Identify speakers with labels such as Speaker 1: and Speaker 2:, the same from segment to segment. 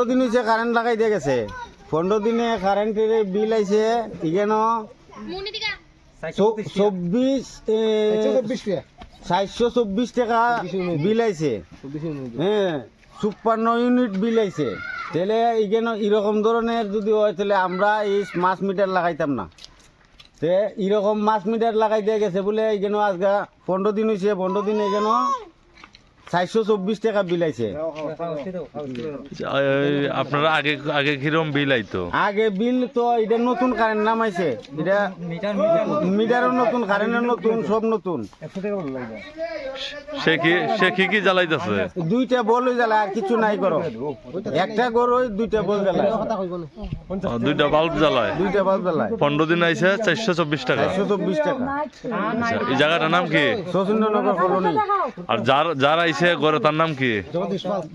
Speaker 1: দিন হয়েছে কারেন্ট লাগাই দিয়ে গেছে 15 দিনে কারেন্টের বিল আইছে এখানে 424 টাকা বিল আইছে হ্যাঁ 56 ইউনিট বিল আইছে তাহলে এখানে এরকম ধরনের যদি হয় তাহলে আমরা এই মাছ মিটার লাগাইতাম না তে এরকম মাছ মিটার লাগাই দিয়ে গেছে বলে এখানে আজকে 15 দিন হয়েছে 15 দিনে এখানে 424 টাকা বিল আইছে
Speaker 2: আপনারা আগে আগে কিরকম বিল আইতো
Speaker 1: আগে বিল তো এটা নতুন কারেন্ট নামাইছে এটা মিটারও নতুন কারেন্টের নতুন সব নতুন
Speaker 2: সে কি জ্বালাইতেছে
Speaker 1: দুইটা বল জ্বালা আর কিছু নাই করো একটা গরু দুইটা বল জ্বালায়
Speaker 2: দুইটা বাল্ব জ্বালায় 15 দিন আইছে 424 টাকা
Speaker 1: 424 টাকা
Speaker 2: এই জায়গাটার নাম কি
Speaker 1: শচীন্দ্রনগর কলোনি
Speaker 2: আর যার আইছে ঘরে তার নাম কি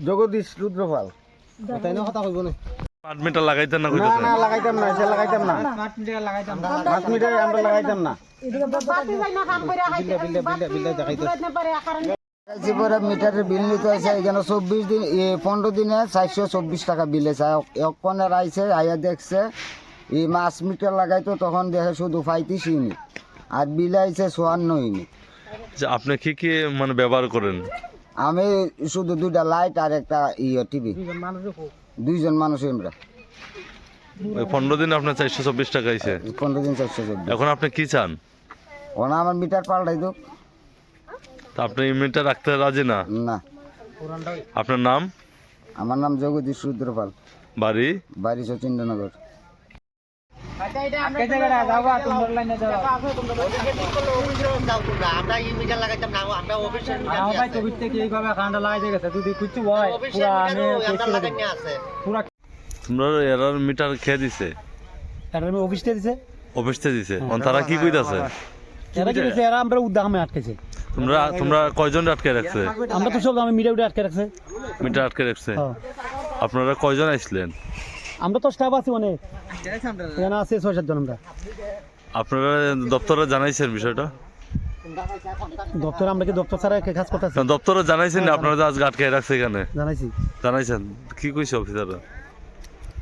Speaker 1: জগদীশ রুদ্রপাল তাই না কথা কইব না
Speaker 2: 8 মিটার লাগাইতেন না
Speaker 1: কইতেছেন না লাগাইতাম না সে লাগাইতাম না 5 মিটার আমরা লাগাইতাম না জীবনের মিটারের বিল নিতে আছে এখানে 24 দিন 15 দিনে 424 টাকা বিল আছে একজনের আইছে আইয়া দেখছে এই মাছ মিটার লাগাইতো তখন দেখে শুধু 35 ইউনিট আর বিল আইছে 54 ইউনিট
Speaker 2: আপনি কি মানে ব্যবহার করেন
Speaker 1: আমি শুধু দুইটা লাইট আর একটা টিভি দুইজন মানুষ আমরা
Speaker 2: ওই 15 দিন আপনার 424 টাকা আইছে
Speaker 1: 15 দিন 424
Speaker 2: এখন আপনি কি চান
Speaker 1: ওনা আমার মিটার পাল্টাই দাও
Speaker 2: তা আপনি মিটার রাখতে রাজি না
Speaker 1: না
Speaker 2: আপনার নাম
Speaker 1: আমার নাম জগদীশ রুদ্রপাল বাড়ি শচীন্দ্রনগর
Speaker 2: তোমরা মিটার খেয়ে দিছে
Speaker 3: অফিস দিছে
Speaker 2: তারা কি কইতাছে
Speaker 3: আমরা উদ্দামে আটকেছে
Speaker 2: তোমরা কয়জন আটকে রাখছে
Speaker 3: আমরা তো সব আমি মিটার আটকে রাখছে
Speaker 2: মিটার আটকে রাখছে আপনারা কয়জন আইছিলেন
Speaker 3: আমরা তো স্টাফ আছি অনেক এখানে আছে 6-7 জন আমরা
Speaker 2: আপনারা দপ্তরে জানাইছেন বিষয়টা
Speaker 3: দপ্তর আমরা কি দপ্তর ছাড়া কাজ করতেছি
Speaker 2: দপ্তরে জানাইছেন না আপনারা আজকে আটকে রাখছে এখানে জানাইছেন কি কইছে অফিসাররা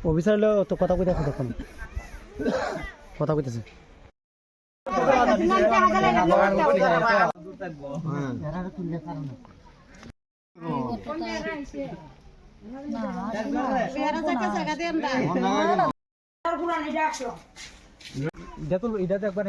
Speaker 3: অফিসার তো কথা কইতাছে তখন কথা কইতাছে এটা তো একবার